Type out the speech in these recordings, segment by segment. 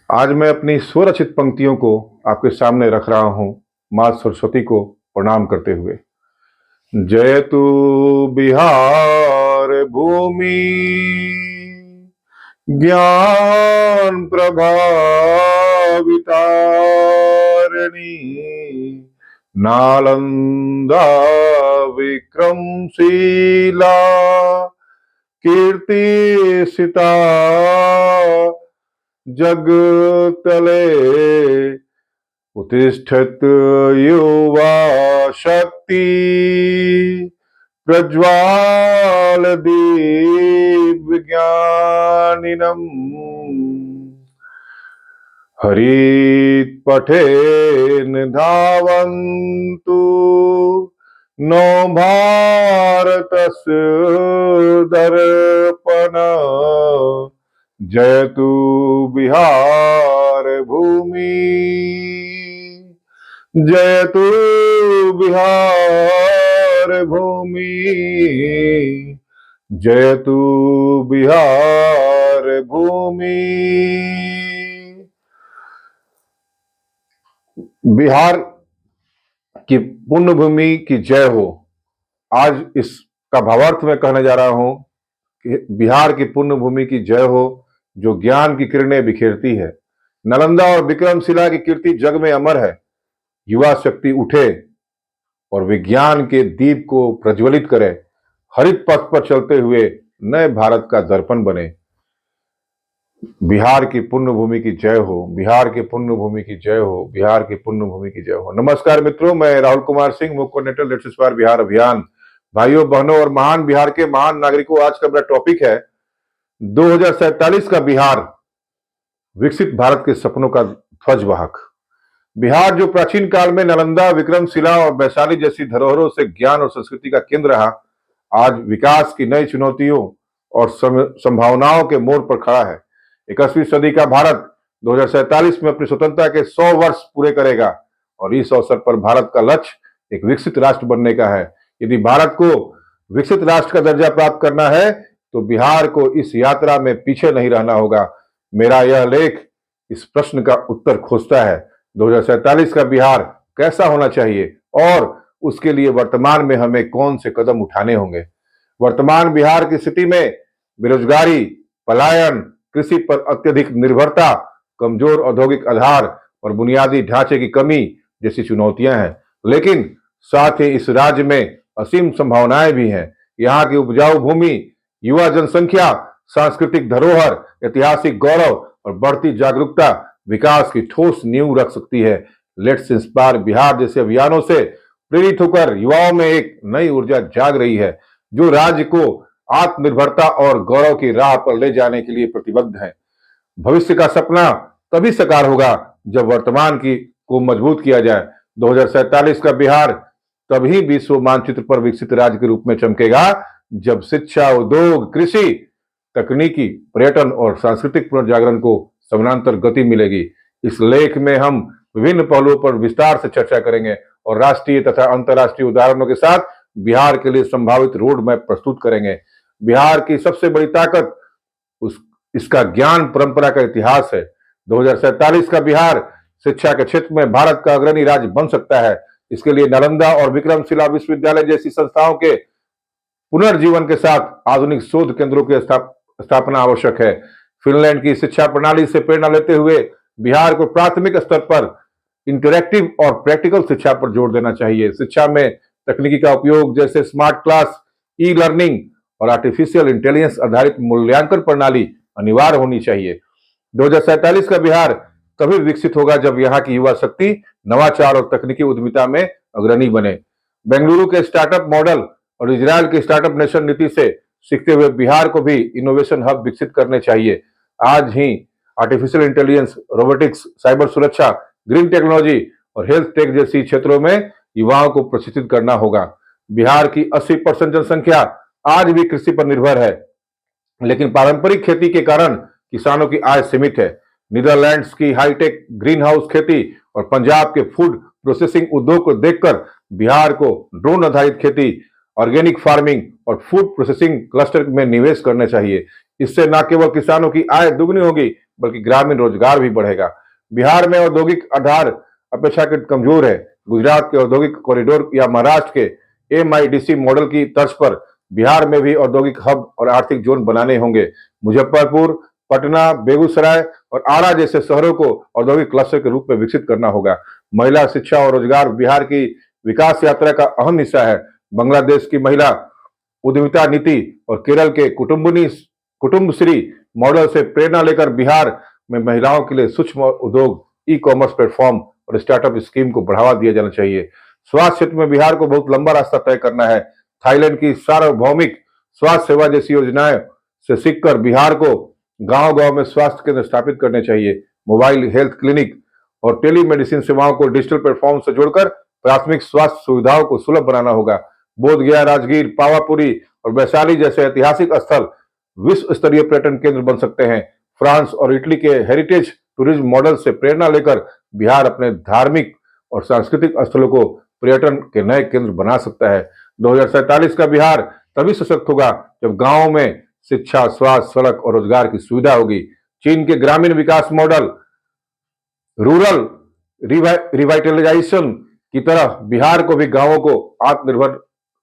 आज मैं अपनी स्वरचित पंक्तियों को आपके सामने रख रहा हूँ, माँ सरस्वती को प्रणाम करते हुए। जयतु बिहार भूमि ज्ञान प्रभावितारिणी, नालंदा विक्रमशिला कीर्ति सिता जगतले, उत्तिष्ठत युवा शक्ति प्रज्वाल दीपज्ञानिनम्। हरित पठेन धावन्तु नो भारतस्य दर्पण, जयतु बिहार भूमि, जयतु बिहार भूमि, जयतु बिहार भूमि। बिहार की पुण्य भूमि की जय हो। आज इसका भावार्थ मैं कहने जा रहा हूं कि बिहार की पुण्य भूमि की जय हो, जो ज्ञान की किरणें बिखेरती है। नालंदा और विक्रमशिला की कीर्ति जग में अमर है। युवा शक्ति उठे और विज्ञान के दीप को प्रज्वलित करे। हरित पथ पर चलते हुए नए भारत का दर्पण बने। बिहार की पुण्य भूमि की जय हो, बिहार की पुण्य भूमि की जय हो, बिहार की पुण्य भूमि की जय हो। नमस्कार मित्रों, मैं राहुल कुमार सिंह, मुख्य कोऑर्डिनेटर लेट्स इंस्पायर बिहार अभियान। भाइयों बहनों और महान बिहार के महान नागरिकों, आज का मेरा टॉपिक है 2047 का बिहार, विकसित भारत के सपनों का ध्वजवाहक। बिहार जो प्राचीन काल में नालंदा, विक्रमशिला और वैशाली जैसी धरोहरों से ज्ञान और संस्कृति का केंद्र रहा, आज विकास की नई चुनौतियों और संभावनाओं के मोड़ पर खड़ा है। 21वीं सदी का भारत 2047 में अपनी स्वतंत्रता के 100 वर्ष पूरे करेगा और इस अवसर पर भारत का लक्ष्य एक विकसित राष्ट्र बनने का है। यदि भारत को विकसित राष्ट्र का दर्जा प्राप्त करना है तो बिहार को इस यात्रा में पीछे नहीं रहना होगा। मेरा यह लेख इस प्रश्न का उत्तर खोजता है, 2047 का बिहार कैसा होना चाहिए और उसके लिए वर्तमान में हमें कौन से कदम उठाने होंगे। वर्तमान बिहार की स्थिति में बेरोजगारी, पलायन, कृषि पर अत्यधिक निर्भरता, कमजोर औद्योगिक आधार और बुनियादी ढांचे की कमी जैसी चुनौतियां हैं। लेकिन साथ ही इस राज्य में असीम संभावनाएं भी हैं। यहाँ की उपजाऊ भूमि, युवा जनसंख्या, सांस्कृतिक धरोहर, ऐतिहासिक गौरव और बढ़ती जागरूकता विकास की ठोस नींव रख सकती है। लेट्स इंस्पायर बिहार जैसे अभियानों से प्रेरित होकर युवाओं में एक नई ऊर्जा जाग रही है, जो राज्य को आत्मनिर्भरता और गौरव की राह पर ले जाने के लिए प्रतिबद्ध है। भविष्य का सपना तभी साकार होगा जब वर्तमान की को मजबूत किया जाए। 2047 का बिहार तभी विश्व मानचित्र पर विकसित राज्य के रूप में चमकेगा जब शिक्षा, उद्योग, कृषि, तकनीकी, पर्यटन और सांस्कृतिक पुनर्जागरण को समानांतर गति मिलेगी। इस लेख में हम विभिन्न पहलुओं पर विस्तार से चर्चा करेंगे और राष्ट्रीय तथा अंतर्राष्ट्रीय उदाहरणों के साथ बिहार के लिए संभावित रोड मैप प्रस्तुत करेंगे। बिहार की सबसे बड़ी ताकत इसका ज्ञान परंपरा का इतिहास है। 2047 का बिहार शिक्षा के क्षेत्र में भारत का अग्रणी राज्य बन सकता है। इसके लिए नालंदा और विक्रमशिला विश्वविद्यालय जैसी संस्थाओं के पुनर्जीवन के साथ आधुनिक शोध केंद्रों की स्थापना आवश्यक है। फिनलैंड की शिक्षा प्रणाली से प्रेरणा लेते हुए बिहार को प्राथमिक स्तर पर इंटरैक्टिव और प्रैक्टिकल शिक्षा पर जोर देना चाहिए। शिक्षा में तकनीकी का उपयोग जैसे स्मार्ट क्लास, ई लर्निंग और आर्टिफिशियल इंटेलिजेंस आधारित मूल्यांकन प्रणाली अनिवार्य होनी चाहिए। 2047 का बिहार तभी विकसित होगा जब यहाँ की युवा शक्ति नवाचार और तकनीकी उद्यमिता में अग्रणी बने। बेंगलुरु के स्टार्टअप मॉडल और इजरायल के स्टार्टअप नेशन नीति से सीखते हुए बिहार को भी इनोवेशन हब विकसित करने चाहिए। आज ही आर्टिफिशियल इंटेलिजेंस, रोबोटिक्स, साइबर सुरक्षा, ग्रीन टेक्नोलॉजी और हेल्थ टेक जैसी क्षेत्रों में युवाओं को प्रशिक्षित करना होगा। बिहार की 80% जनसंख्या आज भी कृषि पर निर्भर है, लेकिन पारंपरिक खेती के कारण किसानों की आय सीमित है। नीदरलैंड्स की हाईटेक ग्रीन हाउस खेती और पंजाब के फूड प्रोसेसिंग उद्योग को देखकर बिहार को ड्रोन आधारित खेती, ऑर्गेनिक फार्मिंग और फूड प्रोसेसिंग क्लस्टर में निवेश करने चाहिए। इससे न केवल किसानों की आय दुगनी होगी, बल्कि ग्रामीण रोजगार भी बढ़ेगा। बिहार में औद्योगिक आधार अपेक्षाकृत कमजोर है। गुजरात के औद्योगिक कॉरिडोर या महाराष्ट्र के एमआईडीसी मॉडल की तर्ज पर बिहार में भी औद्योगिक हब और आर्थिक जोन बनाने होंगे। मुजफ्फरपुर, पटना, बेगूसराय और आरा जैसे शहरों को औद्योगिक क्लस्टर के रूप में विकसित करना होगा। महिला शिक्षा और रोजगार बिहार की विकास यात्रा का अहम हिस्सा है। बांग्लादेश की महिला उद्यमिता नीति और केरल के कुटुंबश्री मॉडल से प्रेरणा लेकर बिहार में महिलाओं के लिए सूक्ष्म उद्योग, ई कॉमर्स प्लेटफॉर्म और स्टार्टअप स्कीम को बढ़ावा दिया जाना चाहिए। स्वास्थ्य क्षेत्र में बिहार को बहुत लंबा रास्ता तय करना है। थाईलैंड की सार्वभौमिक स्वास्थ्य सेवा जैसी योजनाएं से सीखकर बिहार को गांव-गांव में स्वास्थ्य केंद्र स्थापित करने चाहिए। मोबाइल हेल्थ क्लिनिक और टेलीमेडिसिन सेवाओं को डिजिटल प्लेटफॉर्म से जोड़कर प्राथमिक स्वास्थ्य सुविधाओं को सुलभ बनाना होगा। बोधगया, राजगीर, पावापुरी और वैशाली जैसे ऐतिहासिक स्थल विश्व स्तरीय पर्यटन केंद्र बन सकते हैं। फ्रांस और इटली के हेरिटेज टूरिज्म मॉडल से प्रेरणा लेकर बिहार अपने धार्मिक और सांस्कृतिक स्थलों को पर्यटन के नए केंद्र बना सकता है। 2047 का बिहार तभी सशक्त होगा जब गांवों में शिक्षा, स्वास्थ्य, सड़क और रोजगार की सुविधा होगी। चीन के ग्रामीण विकास मॉडल रूरल रिवाइटलाइजेशन की तरह बिहार को भी गांवों को आत्मनिर्भर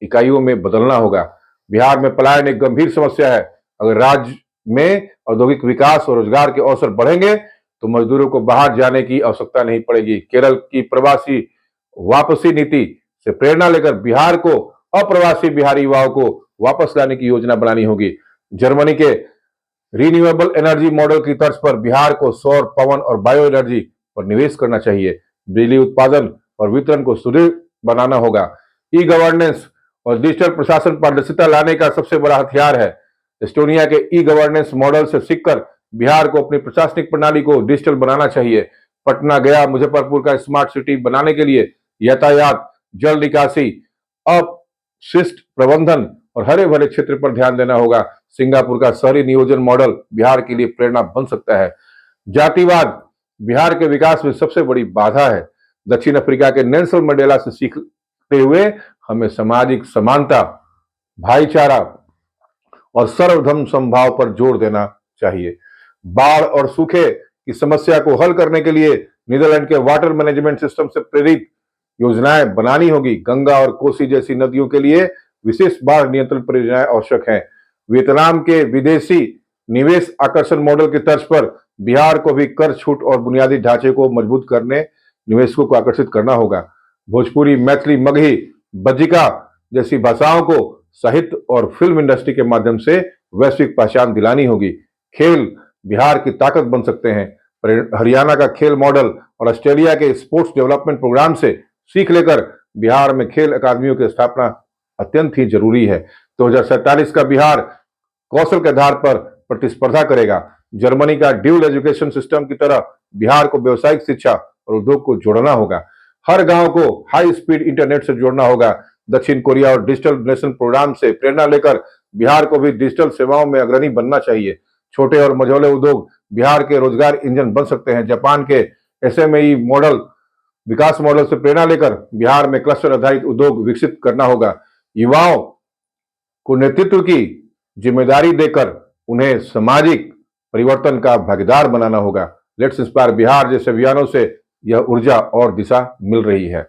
इकाइयों में बदलना होगा। बिहार में पलायन एक गंभीर समस्या है। अगर राज्य में औद्योगिक विकास और रोजगार के अवसर बढ़ेंगे तो मजदूरों को बाहर जाने की आवश्यकता नहीं पड़ेगी। केरल की प्रवासी वापसी नीति से प्रेरणा लेकर बिहार को अप्रवासी बिहारी युवाओं को वापस लाने की योजना बनानी होगी। जर्मनी के रिन्यूएबल एनर्जी मॉडल की तर्ज पर बिहार को सौर, पवन और बायो एनर्जी पर निवेश करना चाहिए। बिजली उत्पादन और वितरण को सुदृढ़ बनाना होगा। ई गवर्नेंस और डिजिटल प्रशासन पारदर्शिता लाने का सबसे बड़ा हथियार है। एस्टोनिया के ई गवर्नेंस मॉडल से सीखकर बिहार को अपनी प्रशासनिक प्रणाली को डिजिटल बनाना चाहिए। पटना, गया, मुजफ्फरपुर का स्मार्ट सिटी बनाने के लिए यातायात, जल निकासी, अपशिष्ट प्रबंधन और हरे भरे क्षेत्र पर ध्यान देना होगा। सिंगापुर का शहरी नियोजन मॉडल बिहार के लिए प्रेरणा बन सकता है। जातिवाद बिहार के विकास में सबसे बड़ी बाधा है। दक्षिण अफ्रीका के नेल्सन मंडेला से सीखते हुए हमें सामाजिक समानता, भाईचारा और सर्वधर्म समभाव पर जोर देना चाहिए। बाढ़ और सूखे की समस्या को हल करने के लिए नीदरलैंड के वाटर मैनेजमेंट सिस्टम से प्रेरित योजनाएं बनानी होगी। गंगा और कोसी जैसी नदियों के लिए विशेष बाढ़ नियंत्रण परियोजनाएं आवश्यक हैं। वियतनाम के विदेशी निवेश आकर्षण मॉडल की तर्ज पर बिहार को भी कर छूट और बुनियादी ढांचे को मजबूत करने निवेशकों को आकर्षित करना होगा। भोजपुरी, मैथिली, मगही, बज्जिका जैसी भाषाओं को साहित्य और फिल्म इंडस्ट्री के माध्यम से वैश्विक पहचान दिलानी होगी। खेल बिहार की ताकत बन सकते हैं। हरियाणा का खेल मॉडल और ऑस्ट्रेलिया के स्पोर्ट्स डेवलपमेंट प्रोग्राम से सीख लेकर बिहार में खेल अकादमियों की स्थापना अत्यंत ही जरूरी है। 2047 का बिहार कौशल के आधार पर प्रतिस्पर्धा करेगा। जर्मनी का ड्यूल एजुकेशन सिस्टम की तरह बिहार को व्यावसायिक शिक्षा और उद्योग को जोड़ना होगा। हर गांव को हाई स्पीड इंटरनेट से जोड़ना होगा। दक्षिण कोरिया और डिजिटल नेशन प्रोग्राम से प्रेरणा लेकर बिहार को भी डिजिटल सेवाओं में अग्रणी बनना चाहिए। छोटे और मझौले उद्योग बिहार के रोजगार इंजन बन सकते हैं। जापान के एसएमई मॉडल विकास मॉडल से प्रेरणा लेकर बिहार में क्लस्टर आधारित उद्योग विकसित करना होगा। युवाओं को नेतृत्व की जिम्मेदारी देकर उन्हें सामाजिक परिवर्तन का भागीदार बनाना होगा। लेट्स इंस्पायर बिहार जैसे अभियानों से यह ऊर्जा और दिशा मिल रही है।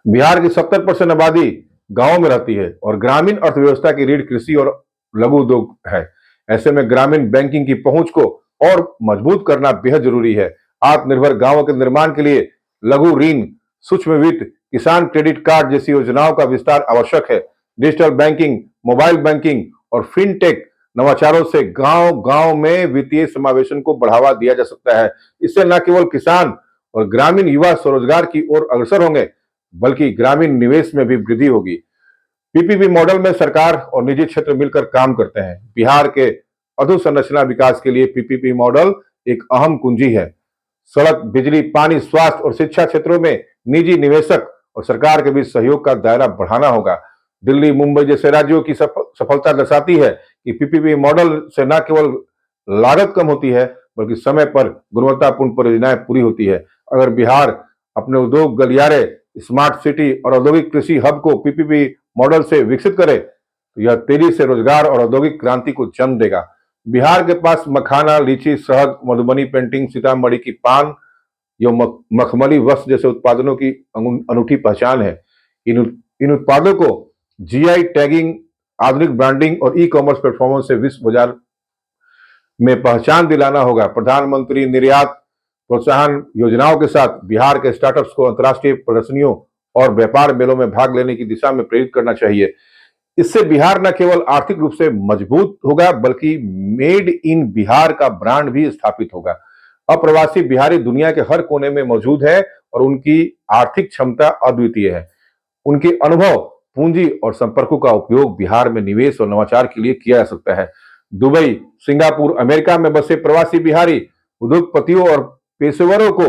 बिहार की 70% आबादी गांवों में रहती है और ग्रामीण अर्थव्यवस्था की रीढ़ कृषि और लघु उद्योग है। ऐसे में ग्रामीण बैंकिंग की पहुंच को और मजबूत करना बेहद जरूरी है। आत्मनिर्भर गांवों के निर्माण के लिए लघु ऋण, सूक्ष्म वित्त, किसान क्रेडिट कार्ड जैसी योजनाओं का विस्तार आवश्यक है। डिजिटल बैंकिंग, मोबाइल बैंकिंग और फिनटेक नवाचारों से गांव गांव में वित्तीय समावेशन को बढ़ावा दिया जा सकता है। इससे न केवल किसान और ग्रामीण युवा स्वरोजगार की ओर अग्रसर होंगे बल्कि ग्रामीण निवेश में भी वृद्धि होगी। पीपीपी मॉडल में सरकार और निजी क्षेत्र मिलकर काम करते हैं। बिहार के अधोसंरचना विकास के लिए पीपीपी मॉडल एक अहम कुंजी है। सड़क, बिजली, पानी, स्वास्थ्य और शिक्षा क्षेत्रों में निजी निवेशक और सरकार के बीच सहयोग का दायरा बढ़ाना होगा। दिल्ली, मुंबई जैसे राज्यों की सफलता दर्शाती है कि पीपीपी मॉडल से न केवल लागत कम होती है बल्कि समय पर गुणवत्तापूर्ण परियोजनाएं पूरी होती है। अगर बिहार अपने उद्योग गलियारे, स्मार्ट सिटी और औद्योगिक कृषि हब को पीपीपी मॉडल से विकसित करे तो यह तेजी से रोजगार और औद्योगिक क्रांति को जन्म देगा। बिहार के पास मखाना, लीची, शहद, मधुबनी पेंटिंग, सीतामढ़ी की पान, यो मखमली वस्त्र जैसे उत्पादनों की अनूठी पहचान है। इन इन उत्पादों को जीआई टैगिंग, आधुनिक ब्रांडिंग और ई कॉमर्स प्लेटफॉर्मों से विश्व बाजार में पहचान दिलाना होगा। प्रधानमंत्री निर्यात प्रोत्साहन योजनाओं के साथ बिहार के स्टार्टअप्स को अंतर्राष्ट्रीय प्रदर्शनियों और व्यापार मेलों में भाग लेने की दिशा में प्रेरित करना चाहिए। इससे बिहार न केवल आर्थिक रूप से मजबूत होगा बल्कि मेड इन बिहार का ब्रांड भी स्थापित होगा। अप्रवासी बिहारी दुनिया के हर कोने में मौजूद है और उनकी आर्थिक क्षमता अद्वितीय है। उनके अनुभव, पूंजी और संपर्कों का उपयोग बिहार में निवेश और नवाचार के लिए किया जा सकता है। दुबई, सिंगापुर, अमेरिका में बसे प्रवासी बिहारी उद्योगपतियों और पेशेवरों को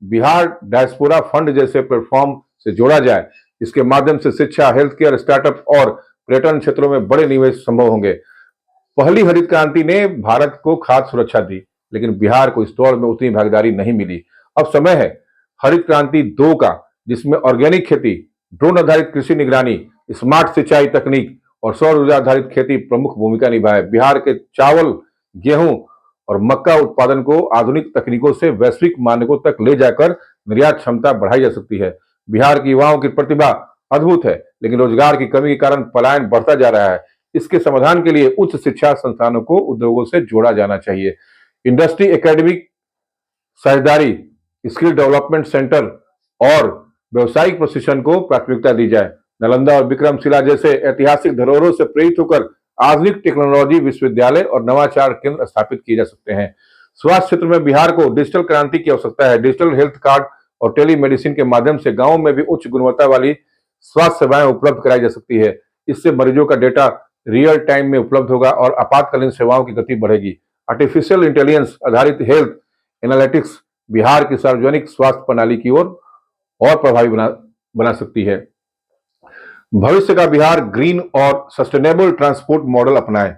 बिहार डायस्पोरा फंड जैसे प्लेटफॉर्म से जोड़ा जाए। इसके माध्यम से शिक्षा, हेल्थ केयर, स्टार्टअप और पर्यटन क्षेत्रों में बड़े निवेश संभव होंगे। पहली हरित क्रांति ने भारत को खाद्य सुरक्षा दी, लेकिन बिहार को इस दौर में उतनी भागीदारी नहीं मिली। अब समय है हरित क्रांति 2 का, जिसमें ऑर्गेनिक खेती, ड्रोन आधारित कृषि निगरानी, स्मार्ट सिंचाई तकनीक और सौर ऊर्जा आधारित खेती प्रमुख भूमिका निभाए। बिहार के चावल, गेहूं और मक्का उत्पादन को आधुनिक तकनीकों से वैश्विक मानकों तक ले जाकर निर्यात क्षमता बढ़ाई जा सकती है। बिहार की युवाओं की प्रतिभा अद्भुत है, लेकिन रोजगार की कमी के कारण पलायन बढ़ता जा रहा है। इसके समाधान के लिए उच्च शिक्षा संस्थानों को उद्योगों से जोड़ा जाना चाहिए। इंडस्ट्री एकेडमिक साझेदारी, स्किल डेवलपमेंट सेंटर और व्यवसायिक प्रशिक्षण को प्राथमिकता दी जाए। नालंदा और विक्रमशिला जैसे ऐतिहासिक धरोहरों से प्रेरित होकर आधुनिक टेक्नोलॉजी विश्वविद्यालय और नवाचार केंद्र स्थापित किए जा सकते हैं। स्वास्थ्य क्षेत्र में बिहार को डिजिटल क्रांति की आवश्यकता है। डिजिटल हेल्थ कार्ड और टेलीमेडिसिन के माध्यम से गांवों में भी उच्च गुणवत्ता वाली स्वास्थ्य सेवाएं उपलब्ध कराई जा सकती है। इससे मरीजों का डेटा रियल टाइम में उपलब्ध होगा और आपातकालीन सेवाओं की गति बढ़ेगी। आर्टिफिशियल इंटेलिजेंस आधारित हेल्थ एनालिटिक्स बिहार की सार्वजनिक स्वास्थ्य प्रणाली की ओर और प्रभावी बना सकती है। भविष्य का बिहार ग्रीन और सस्टेनेबल ट्रांसपोर्ट मॉडल अपनाए।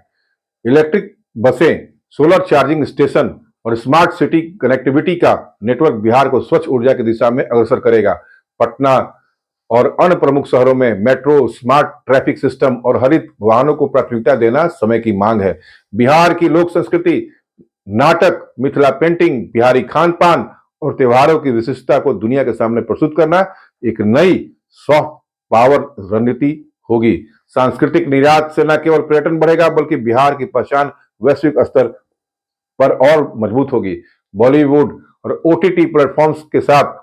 इलेक्ट्रिक बसें, सोलर चार्जिंग स्टेशन और स्मार्ट सिटी कनेक्टिविटी का नेटवर्क बिहार को स्वच्छ ऊर्जा की दिशा में अग्रसर करेगा। पटना और अन्य प्रमुख शहरों में मेट्रो, स्मार्ट ट्रैफिक सिस्टम और हरित वाहनों को प्राथमिकता देना समय की मांग है। बिहार की लोक संस्कृति, नाटक, मिथिला पेंटिंग, बिहारी खान पान और त्योहारों की विशिष्टता को दुनिया के सामने प्रस्तुत करना एक नई सॉफ्ट पावर रणनीति होगी। सांस्कृतिक निर्यात से न केवल पर्यटन बढ़ेगा बल्कि बिहार की पहचान वैश्विक स्तर पर और मजबूत होगी। बॉलीवुड और ओटीटी प्लेटफॉर्म्स के साथ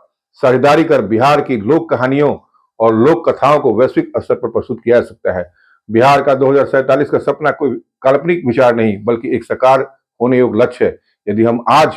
साझेदारी कर बिहार की लोक कहानियों और लोक कथाओं को वैश्विक स्तर पर प्रस्तुत किया जा सकता है। बिहार का 2047 का सपना कोई काल्पनिक विचार नहीं बल्कि एक साकार होने योग्य लक्ष्य है। यदि हम आज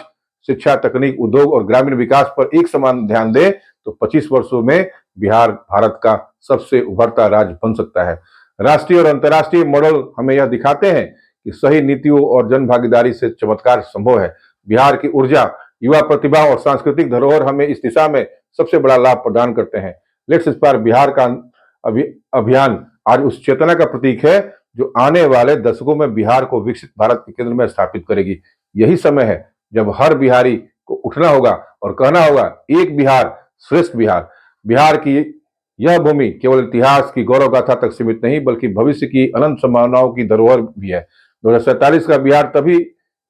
शिक्षा, तकनीक, उद्योग और ग्रामीण विकास पर एक समान ध्यान दें तो 25 वर्षों में बिहार भारत का सबसे उभरता राज्य बन सकता है। राष्ट्रीय और अंतर्राष्ट्रीय मॉडल हमें यह दिखाते हैं कि सही नीतियों और जन भागीदारी से चमत्कार संभव है। बिहार की ऊर्जा, युवा प्रतिभा और सांस्कृतिक धरोहर हमें इस दिशा में सबसे बड़ा लाभ प्रदान करते हैं। लेट्स इंस्पायर बिहार का अभियान आज उस चेतना का प्रतीक है जो आने वाले दशकों में बिहार को विकसित भारत के केंद्र में स्थापित करेगी। यही समय है जब हर बिहारी को उठना होगा और कहना होगा, एक बिहार श्रेष्ठ बिहार। बिहार की यह भूमि केवल इतिहास की गौरव गाथा तक सीमित नहीं बल्कि भविष्य की अनंत संभावनाओं की धरोहर भी है। 2047 का बिहार तभी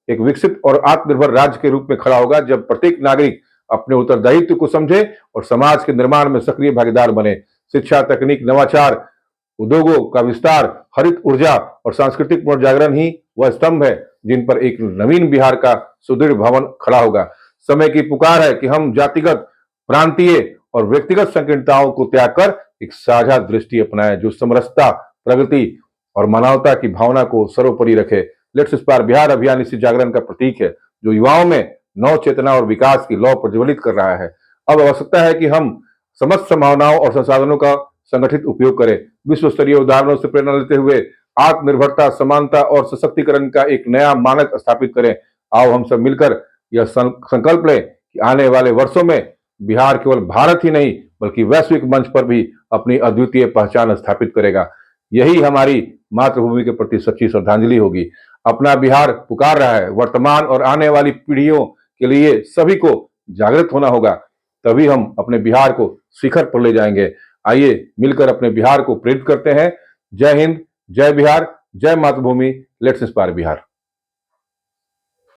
एक विकसित और आत्मनिर्भर राज्य के रूप में खड़ा होगा जब प्रत्येक नागरिक अपने उत्तरदायित्व को समझे और समाज के निर्माण में सक्रिय भागीदार बने। शिक्षा, तकनीक, नवाचार, उद्योगों का विस्तार, हरित ऊर्जा और सांस्कृतिक पुनर्जागरण ही वह स्तंभ है जिन पर एक नवीन बिहार का सुदृढ़ भवन खड़ा होगा। समय की पुकार है कि हम जातिगत, प्रांतीय और व्यक्तिगत संकीर्णताओं को त्याग कर एक साझा दृष्टि अपनाएं जो समरसता, प्रगति और मानवता की भावना को सर्वोपरि रखे। लेट्स इंस्पायर बिहार अभियान इसी जागरण का प्रतीक है जो युवाओं में नव चेतना और विकास की लौ प्रज्वलित कर रहा है। अब आवश्यकता है कि हम समस्त संभावनाओं और संसाधनों का संगठित उपयोग करें। विश्व स्तरीय उदाहरणों से प्रेरणा लेते हुए आत्मनिर्भरता, समानता और सशक्तिकरण का एक नया मानक स्थापित करें। आओ हम सब मिलकर यह संकल्प लें कि आने वाले वर्षों में बिहार केवल भारत ही नहीं बल्कि वैश्विक मंच पर भी अपनी अद्वितीय पहचान स्थापित करेगा। यही हमारी मातृभूमि के प्रति सच्ची श्रद्धांजलि होगी। अपना बिहार पुकार रहा है। वर्तमान और आने वाली पीढ़ियों के लिए सभी को जागृत होना होगा, तभी हम अपने बिहार को शिखर पर ले जाएंगे। आइए मिलकर अपने बिहार को प्रेरित करते हैं। जय हिंद, जय बिहार, जय मातृभूमि। Let's inspire Bihar.